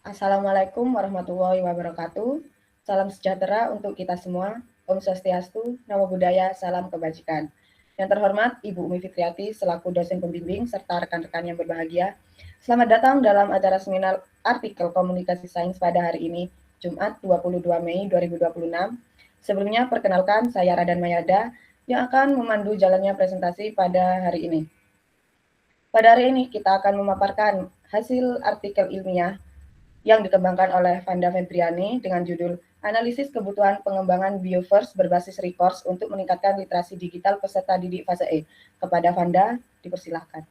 Assalamualaikum warahmatullahi wabarakatuh. Salam sejahtera untuk kita semua. Om Swastiastu, Namo Buddhaya, salam kebajikan. Yang terhormat Ibu Umi Fitriati selaku dosen pembimbing serta rekan-rekan yang berbahagia. Selamat datang dalam acara seminar artikel komunikasi sains pada hari ini, Jumat 22 Mei 2026. Sebelumnya perkenalkan saya Radan Mayada yang akan memandu jalannya presentasi pada hari ini. Pada hari ini kita akan memaparkan hasil artikel ilmiah yang dikembangkan oleh Vanda Febriani dengan judul Analisis Kebutuhan Pengembangan Bioverse Berbasis Recourse untuk Meningkatkan Literasi Digital Peserta Didik Fase E. Kepada Vanda, dipersilahkan.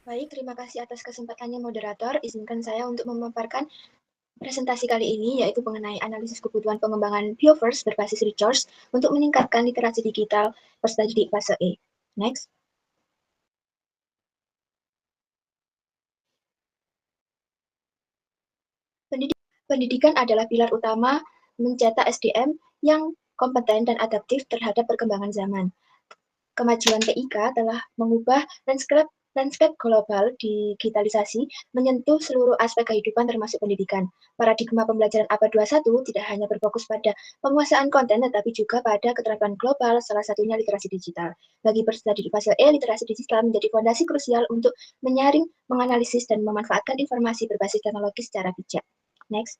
Baik, terima kasih atas kesempatannya moderator. Izinkan saya untuk memaparkan presentasi kali ini, yaitu mengenai analisis kebutuhan pengembangan Bioverse berbasis resource untuk meningkatkan literasi digital peserta didik fase E. Next. Pendidikan adalah pilar utama mencetak SDM yang kompeten dan adaptif terhadap perkembangan zaman. Kemajuan TIK telah mengubah landscape global digitalisasi menyentuh seluruh aspek kehidupan termasuk pendidikan. Paradigma pembelajaran abad 21 tidak hanya berfokus pada penguasaan konten tetapi juga pada keterampilan global, salah satunya literasi digital. Bagi peserta didik fase E, literasi digital menjadi fondasi krusial untuk menyaring, menganalisis, dan memanfaatkan informasi berbasis teknologi secara bijak. Next.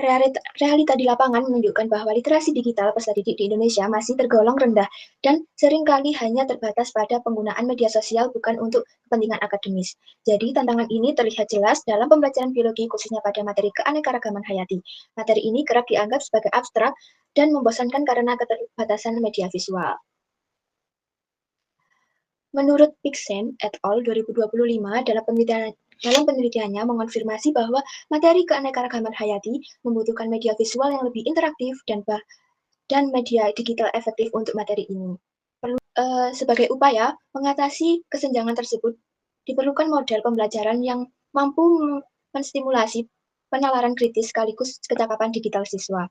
Realita di lapangan menunjukkan bahwa literasi digital peserta didik di Indonesia masih tergolong rendah dan seringkali hanya terbatas pada penggunaan media sosial bukan untuk kepentingan akademis. Jadi tantangan ini terlihat jelas dalam pembelajaran biologi khususnya pada materi keanekaragaman hayati. Materi ini kerap dianggap sebagai abstrak dan membosankan karena keterbatasan media visual. Menurut Pixen et al. 2025, dalam penelitiannya mengonfirmasi bahwa materi keanekaragaman hayati membutuhkan media visual yang lebih interaktif dan media digital efektif untuk materi ini. Sebagai upaya mengatasi kesenjangan tersebut, diperlukan model pembelajaran yang mampu menstimulasi penalaran kritis sekaligus kecakapan digital siswa.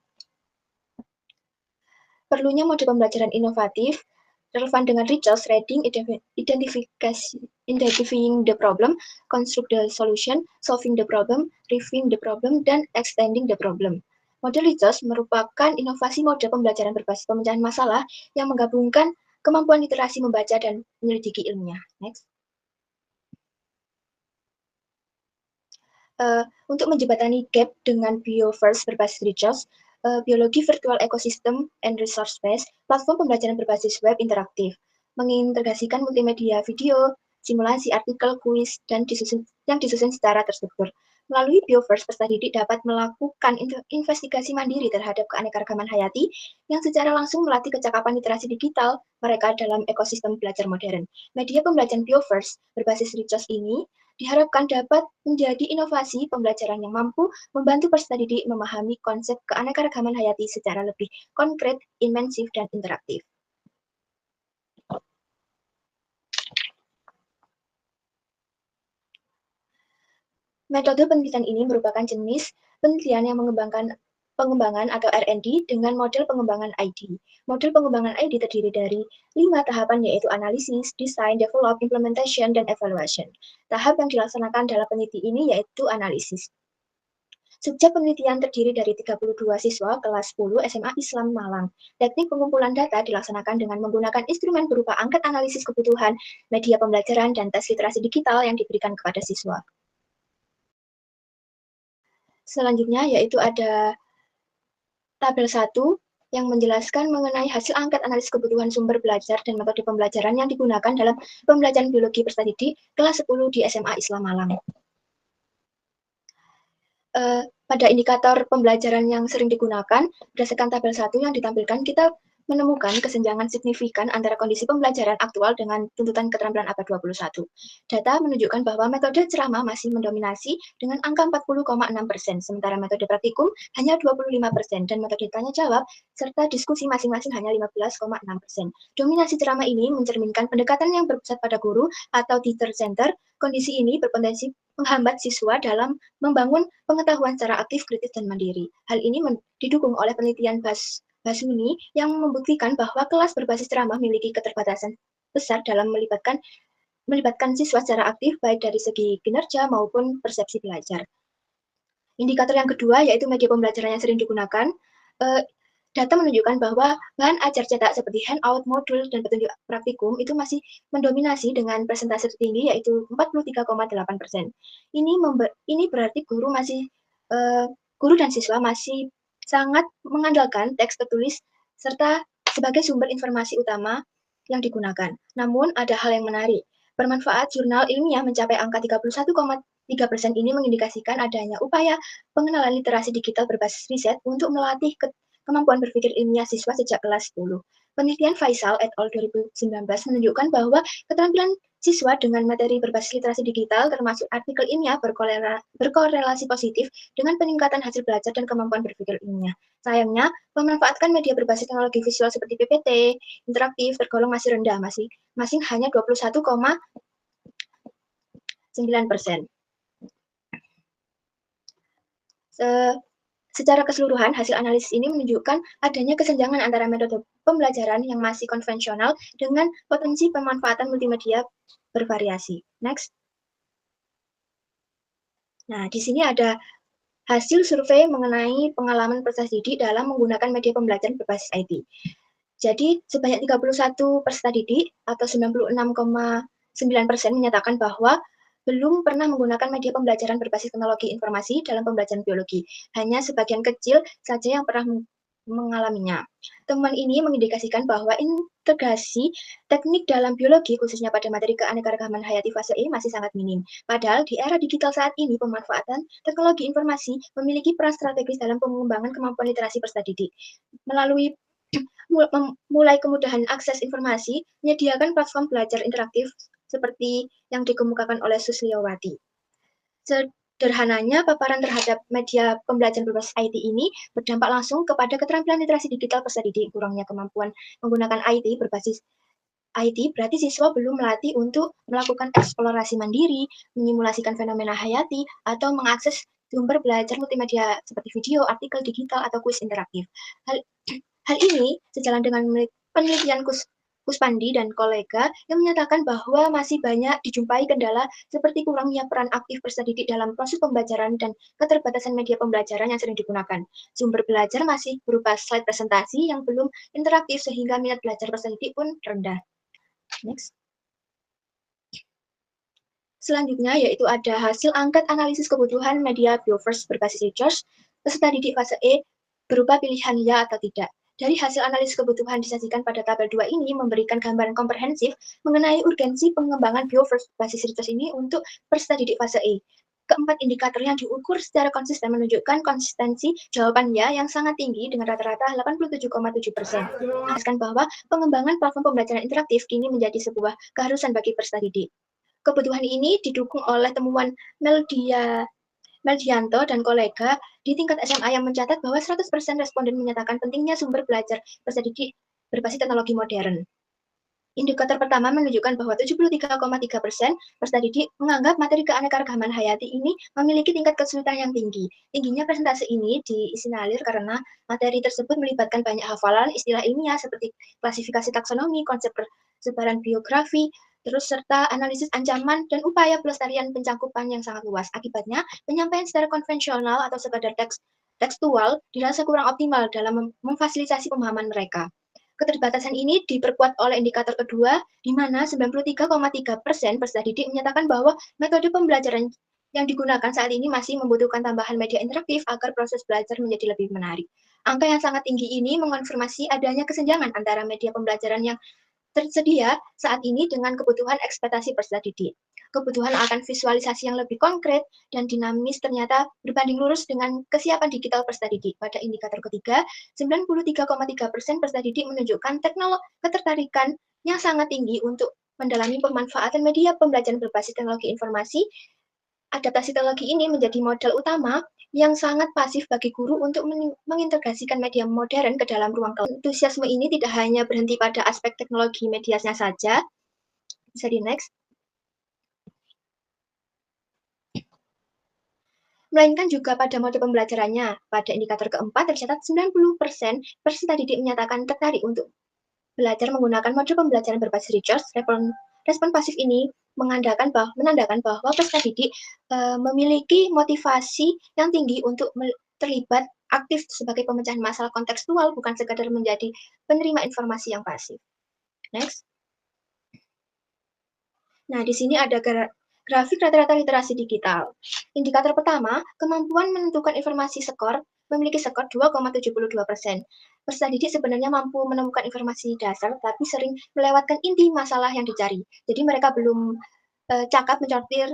Perlunya model pembelajaran inovatif, relevan dengan resource reading, identifying the problem, construct the solution, solving the problem, reviewing the problem, dan extending the problem. Model resource merupakan inovasi model pembelajaran berbasis pemecahan masalah yang menggabungkan kemampuan literasi membaca dan menyelidiki ilmiah. Next. Untuk menjembatani gap dengan Bioverse berbasis resource, Biologi Virtual Ecosystem and Resource Space, platform pembelajaran berbasis web interaktif, mengintegrasikan multimedia video, simulasi artikel, kuis, yang disusun secara terstruktur. Melalui Bioverse, peserta didik dapat melakukan investigasi mandiri terhadap keanekaragaman hayati yang secara langsung melatih kecakapan literasi digital mereka dalam ekosistem belajar modern. Media pembelajaran Bioverse berbasis resource ini diharapkan dapat menjadi inovasi pembelajaran yang mampu membantu peserta didik memahami konsep keanekaragaman hayati secara lebih konkret, imensif, dan interaktif. Metode penelitian ini merupakan jenis penelitian yang pengembangan atau R&D dengan model pengembangan ID. Model pengembangan ID terdiri dari 5 tahapan yaitu analisis, design, develop, implementation, dan evaluation. Tahap yang dilaksanakan dalam penelitian ini yaitu analisis. Subjek penelitian terdiri dari 32 siswa kelas 10 SMA Islam Malang. Teknik pengumpulan data dilaksanakan dengan menggunakan instrumen berupa angket analisis kebutuhan, media pembelajaran, dan tes literasi digital yang diberikan kepada siswa. Selanjutnya yaitu ada tabel 1 yang menjelaskan mengenai hasil angket analisis kebutuhan sumber belajar dan metode pembelajaran yang digunakan dalam pembelajaran biologi peserta didik kelas 10 di SMA Islam Malang. Pada indikator pembelajaran yang sering digunakan, berdasarkan tabel 1 yang ditampilkan, kita menemukan kesenjangan signifikan antara kondisi pembelajaran aktual dengan tuntutan keterampilan abad 21. Data menunjukkan bahwa metode ceramah masih mendominasi dengan angka 40,6%, sementara metode praktikum hanya 25%, dan metode tanya jawab serta diskusi masing-masing hanya 15,6%. Dominasi ceramah ini mencerminkan pendekatan yang berpusat pada guru atau teacher center. Kondisi ini berpotensi menghambat siswa dalam membangun pengetahuan secara aktif, kritis, dan mandiri. Hal ini didukung oleh penelitian Basuni yang membuktikan bahwa kelas berbasis ceramah memiliki keterbatasan besar dalam melibatkan melibatkan siswa secara aktif baik dari segi kinerja maupun persepsi belajar. Indikator yang kedua yaitu media pembelajaran yang sering digunakan. Data menunjukkan bahwa bahan ajar cetak seperti handout, modul, dan petunjuk praktikum itu masih mendominasi dengan persentase tertinggi yaitu 43,8%. Ini berarti guru dan siswa masih sangat mengandalkan teks tertulis serta sebagai sumber informasi utama yang digunakan. Namun ada hal yang menarik. Bermanfaat jurnal ilmiah mencapai angka 31,3% ini mengindikasikan adanya upaya pengenalan literasi digital berbasis riset untuk melatih kemampuan berpikir ilmiah siswa sejak kelas 10. Penelitian Faisal et al. 2019 menunjukkan bahwa keterampilan siswa dengan materi berbasis literasi digital termasuk artikel ilmiah berkorelasi positif dengan peningkatan hasil belajar dan kemampuan berpikir ilmiah. Sayangnya, memanfaatkan media berbasis teknologi visual seperti PPT, interaktif tergolong masih rendah, masing hanya 21,9%. Secara keseluruhan, hasil analisis ini menunjukkan adanya kesenjangan antara metode pembelajaran yang masih konvensional dengan potensi pemanfaatan multimedia bervariasi. Next. Nah, di sini ada hasil survei mengenai pengalaman peserta didik dalam menggunakan media pembelajaran berbasis IT. Jadi, sebanyak 31 peserta didik atau 96,9% menyatakan bahwa belum pernah menggunakan media pembelajaran berbasis teknologi informasi dalam pembelajaran biologi. Hanya sebagian kecil saja yang pernah mengalaminya. Temuan ini mengindikasikan bahwa integrasi teknik dalam biologi, khususnya pada materi keanekaragaman hayati fase E, masih sangat minim. Padahal di era digital saat ini, pemanfaatan teknologi informasi memiliki peran strategis dalam pengembangan kemampuan literasi peserta didik. Melalui mulai kemudahan akses informasi, menyediakan platform belajar interaktif seperti yang dikemukakan oleh Susliyawati. Sederhananya, paparan terhadap media pembelajaran berbasis IT ini berdampak langsung kepada keterampilan literasi digital peserta didik. Kurangnya kemampuan menggunakan IT berbasis IT berarti siswa belum melatih untuk melakukan eksplorasi mandiri, menyimulasikan fenomena hayati, atau mengakses sumber belajar multimedia seperti video, artikel digital, atau kuis interaktif. Hal ini sejalan dengan penelitian Kuspandi dan kolega yang menyatakan bahwa masih banyak dijumpai kendala seperti kurangnya peran aktif peserta didik dalam proses pembelajaran dan keterbatasan media pembelajaran yang sering digunakan. Sumber belajar masih berupa slide presentasi yang belum interaktif sehingga minat belajar peserta didik pun rendah. Next. Selanjutnya yaitu ada hasil angket analisis kebutuhan media BioVerse berbasis research peserta didik fase E berupa pilihan ya atau tidak. Dari hasil analisis kebutuhan disajikan pada tabel 2 ini memberikan gambaran komprehensif mengenai urgensi pengembangan BioVerse berbasis research ini untuk peserta didik fase E. Keempat indikator yang diukur secara konsisten menunjukkan konsistensi jawaban ya yang sangat tinggi dengan rata-rata 87,7%. Menjelaskan bahwa pengembangan platform pembelajaran interaktif kini menjadi sebuah keharusan bagi peserta didik. Kebutuhan ini didukung oleh temuan Meldianto dan kolega di tingkat SMA yang mencatat bahwa 100% responden menyatakan pentingnya sumber belajar peserta didik berbasis teknologi modern. Indikator pertama menunjukkan bahwa 73,3% peserta didik menganggap materi keanekaragaman hayati ini memiliki tingkat kesulitan yang tinggi. Tingginya persentase ini disinyalir karena materi tersebut melibatkan banyak hafalan istilah ilmiah seperti klasifikasi taksonomi, konsep persebaran biografi, terus serta analisis ancaman dan upaya pelestarian pencangkupan yang sangat luas. Akibatnya, penyampaian secara konvensional atau sekadar tekstual dirasa kurang optimal dalam memfasilitasi pemahaman mereka. Keterbatasan ini diperkuat oleh indikator kedua, di mana 93,3% peserta didik menyatakan bahwa metode pembelajaran yang digunakan saat ini masih membutuhkan tambahan media interaktif agar proses belajar menjadi lebih menarik. Angka yang sangat tinggi ini mengonfirmasi adanya kesenjangan antara media pembelajaran yang tersedia saat ini dengan kebutuhan ekspektasi peserta didik. Kebutuhan akan visualisasi yang lebih konkret dan dinamis ternyata berbanding lurus dengan kesiapan digital peserta didik. Pada indikator ketiga, 93,3% peserta didik menunjukkan ketertarikan yang sangat tinggi untuk mendalami pemanfaatan media pembelajaran berbasis teknologi informasi. Adaptasi teknologi ini menjadi modal utama yang sangat pasif bagi guru untuk mengintegrasikan media modern ke dalam ruang kelas. Antusiasme ini tidak hanya berhenti pada aspek teknologi medianya saja. Bisa di next. Melainkan juga pada mode pembelajarannya. Pada indikator keempat tercatat 90% peserta didik menyatakan tertarik untuk belajar menggunakan mode pembelajaran berbasis research. Respon pasif ini menandakan bahwa peserta didik memiliki motivasi yang tinggi untuk terlibat aktif sebagai pemecahan masalah kontekstual, bukan sekadar menjadi penerima informasi yang pasif. Next. Nah, di sini ada grafik rata-rata literasi digital. Indikator pertama, kemampuan menentukan informasi skor, memiliki skor 2,72%. Peserta didik sebenarnya mampu menemukan informasi dasar, tapi sering melewatkan inti masalah yang dicari. Jadi mereka belum cakap mencortir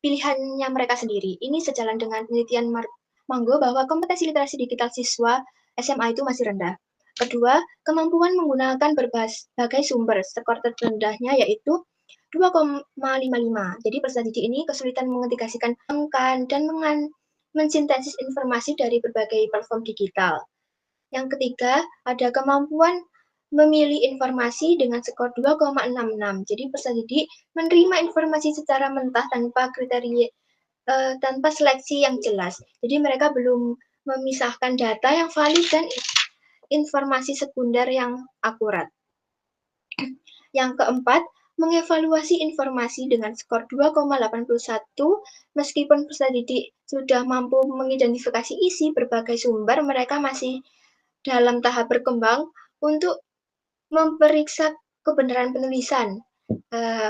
pilihannya mereka sendiri. Ini sejalan dengan penelitian Manggo bahwa kompetensi literasi digital siswa SMA itu masih rendah. Kedua, kemampuan menggunakan berbagai sumber, skor terendahnya yaitu 2,55. Jadi peserta didik ini kesulitan mengintegrasikan dan mensintesis informasi dari berbagai platform digital. Yang ketiga, ada kemampuan memilih informasi dengan skor 2,66. Jadi peserta didik menerima informasi secara mentah tanpa kriteria tanpa seleksi yang jelas. Jadi mereka belum memisahkan data yang valid dan informasi sekunder yang akurat. Yang keempat, mengevaluasi informasi dengan skor 2,81 meskipun peserta didik sudah mampu mengidentifikasi isi berbagai sumber, mereka masih dalam tahap berkembang untuk memeriksa kebenaran penulisan,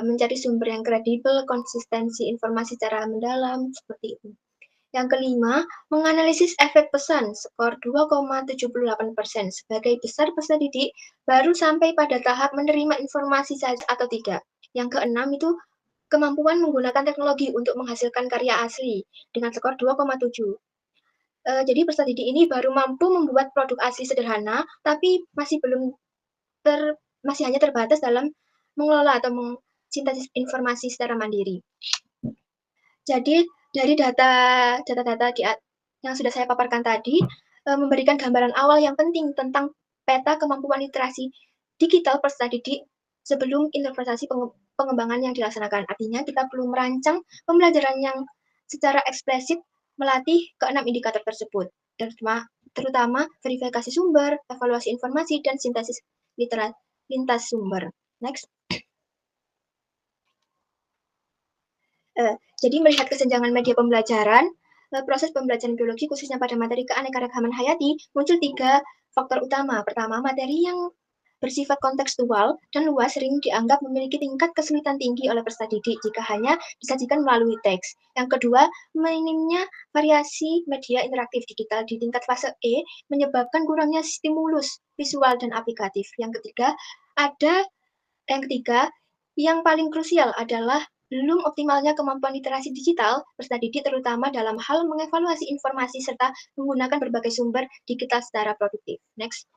mencari sumber yang kredibel, konsistensi informasi secara mendalam, seperti itu. Yang kelima, menganalisis efek pesan, skor 2,78%. Sebagai besar peserta didik, baru sampai pada tahap menerima informasi saja atau tidak. Yang keenam itu kemampuan menggunakan teknologi untuk menghasilkan karya asli dengan skor 2,7. Jadi peserta didik ini baru mampu membuat produk asli sederhana, tapi masih hanya terbatas dalam mengelola atau mensintesis informasi secara mandiri. Jadi dari data yang sudah saya paparkan tadi, memberikan gambaran awal yang penting tentang peta kemampuan literasi digital peserta didik sebelum interpretasi pengembangan yang dilaksanakan. Artinya kita perlu merancang pembelajaran yang secara eksplisit melatih keenam indikator tersebut, terutama verifikasi sumber, evaluasi informasi, dan sintesis lintas sumber. Next. Jadi melihat kesenjangan media pembelajaran, proses pembelajaran biologi khususnya pada materi keanekaragaman hayati muncul 3 faktor utama. Pertama, materi yang bersifat kontekstual dan luas sering dianggap memiliki tingkat kesulitan tinggi oleh peserta didik jika hanya disajikan melalui teks. Yang kedua, minimnya variasi media interaktif digital di tingkat fase E menyebabkan kurangnya stimulus visual dan aplikatif. Yang ketiga, yang paling krusial adalah belum optimalnya kemampuan literasi digital peserta didik terutama dalam hal mengevaluasi informasi serta menggunakan berbagai sumber digital secara produktif. Next.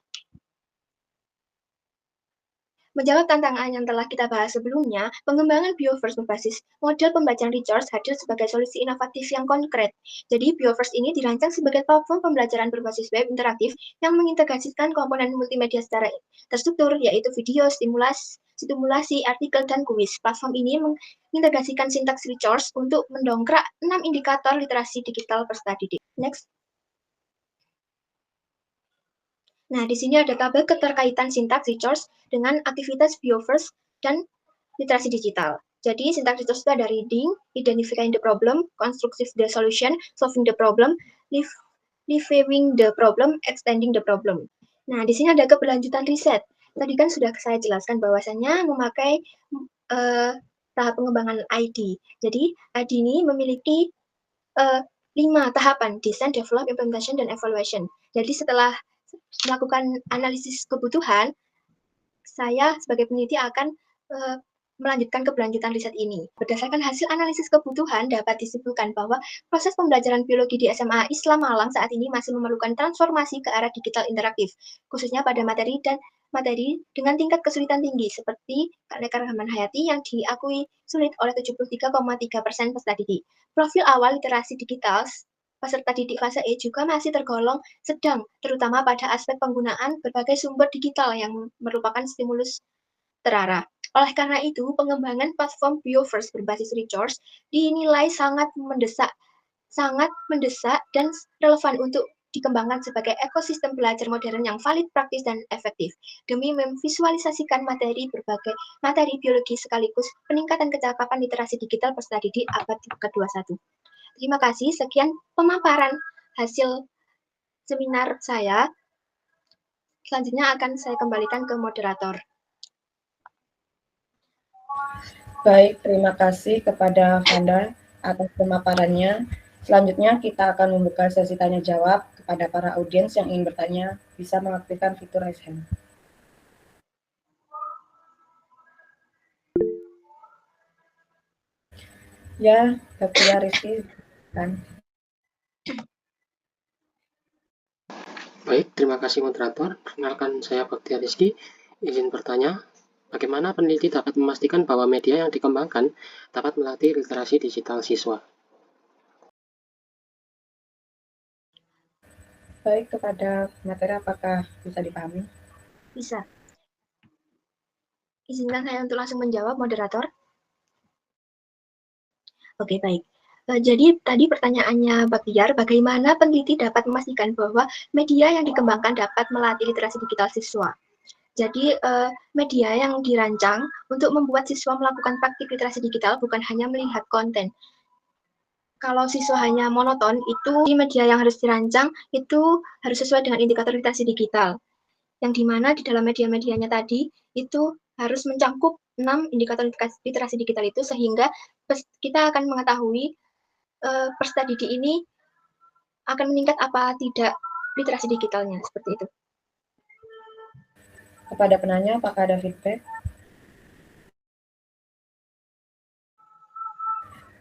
Menjawab tantangan yang telah kita bahas sebelumnya, pengembangan BioVerse berbasis model pembelajaran Research hadir sebagai solusi inovatif yang konkret. Jadi, BioVerse ini dirancang sebagai platform pembelajaran berbasis web interaktif yang mengintegrasikan komponen multimedia secara terstruktur, yaitu video, stimulasi, artikel, dan kuis. Platform ini mengintegrasikan sintaks Research untuk mendongkrak 6 indikator literasi digital peserta didik. Next. Nah, di sini ada tabel keterkaitan sintaks Research dengan aktivitas BioVerse dan literasi digital. Jadi, sintaks Research itu ada reading, identifying the problem, constructive the solution, solving the problem, reviewing the problem, extending the problem. Nah, di sini ada keberlanjutan riset. Tadi kan sudah saya jelaskan bahwasannya memakai tahap pengembangan ID. Jadi, ID ini memiliki 5 tahapan, design, develop, implementation, dan evaluation. Jadi, setelah melakukan analisis kebutuhan, saya sebagai peneliti akan melanjutkan keberlanjutan riset ini. Berdasarkan hasil analisis kebutuhan, dapat disimpulkan bahwa proses pembelajaran biologi di SMA Islam Malang saat ini masih memerlukan transformasi ke arah digital interaktif, khususnya pada materi dengan tingkat kesulitan tinggi, seperti keanekaragaman hayati yang diakui sulit oleh 73,3% peserta didik. Profil awal literasi digital peserta didik fase E juga masih tergolong sedang, terutama pada aspek penggunaan berbagai sumber digital yang merupakan stimulus terarah. Oleh karena itu, pengembangan platform BioVerse berbasis Research dinilai sangat mendesak dan relevan untuk dikembangkan sebagai ekosistem belajar modern yang valid, praktis, dan efektif, demi memvisualisasikan berbagai materi biologi sekaligus peningkatan kecakapan literasi digital peserta didik abad ke-21. Terima kasih, sekian pemaparan hasil seminar saya. Selanjutnya akan saya kembalikan ke moderator. Baik, terima kasih kepada Vanda atas pemaparannya. Selanjutnya kita akan membuka sesi tanya jawab kepada para audiens yang ingin bertanya, bisa mengaktifkan fitur raise hand. Ya, Baktia Rizky, kan. Baik, terima kasih moderator. Perkenalkan, saya Baktia Rizky. Izin bertanya, bagaimana peneliti dapat memastikan bahwa media yang dikembangkan dapat melatih literasi digital siswa? Baik, kepada materi apakah bisa dipahami? Bisa. Izinkan saya untuk langsung menjawab, moderator. Oke, baik. Jadi tadi pertanyaannya Baktiar, bagaimana peneliti dapat memastikan bahwa media yang dikembangkan dapat melatih literasi digital siswa? Jadi media yang dirancang untuk membuat siswa melakukan praktik literasi digital bukan hanya melihat konten. Kalau siswa hanya monoton, itu media yang harus dirancang itu harus sesuai dengan indikator literasi digital. Yang dimana di dalam media-medianya tadi itu harus mencakup 6 indikator literasi digital itu, sehingga kita akan mengetahui peserta didik ini akan meningkat apa tidak literasi digitalnya, seperti itu. Kepada penanya, apakah ada feedback?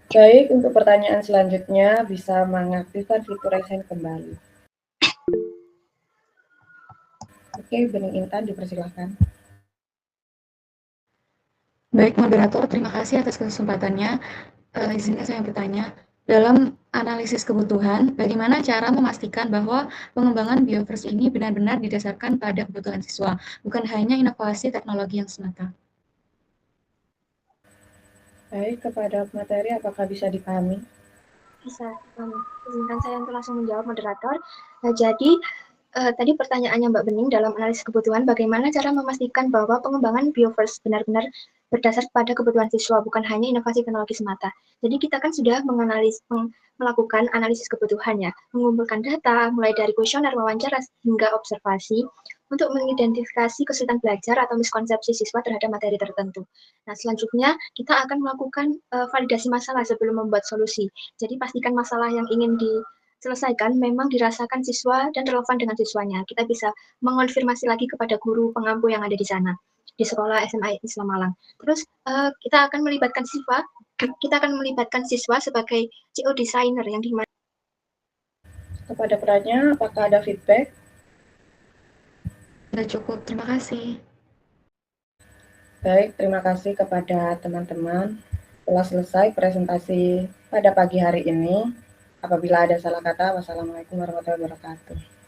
Baik, untuk pertanyaan selanjutnya bisa mengaktifkan fitur raise hand kembali. Oke, Bening Intan dipersilakan. Baik, moderator, terima kasih atas kesempatannya. Izinkan saya bertanya, dalam analisis kebutuhan, bagaimana cara memastikan bahwa pengembangan Bioverse ini benar-benar didasarkan pada kebutuhan siswa, bukan hanya inovasi teknologi yang semata? Baik, kepada materi apakah bisa dipahami? Bisa, izinkan saya untuk langsung menjawab, moderator. Jadi tadi pertanyaannya Mbak Bening, dalam analisis kebutuhan, bagaimana cara memastikan bahwa pengembangan Bioverse benar-benar berdasar pada kebutuhan siswa, bukan hanya inovasi teknologi semata. Jadi kita kan sudah melakukan analisis kebutuhan ya, mengumpulkan data, mulai dari kuesioner, wawancara, hingga observasi, untuk mengidentifikasi kesulitan belajar atau miskonsepsi siswa terhadap materi tertentu. Nah, selanjutnya kita akan melakukan validasi masalah sebelum membuat solusi. Jadi pastikan masalah yang ingin diselesaikan memang dirasakan siswa dan relevan dengan siswanya. Kita bisa mengonfirmasi lagi kepada guru pengampu yang ada di sana, di sekolah SMA Islam Malang. Terus kita akan melibatkan siswa sebagai CO designer yang dimana. Kepada penanya, apakah ada feedback? Sudah cukup, terima kasih. Baik, terima kasih kepada teman-teman. Telah selesai presentasi pada pagi hari ini. Apabila ada salah kata, wassalamualaikum warahmatullahi wabarakatuh.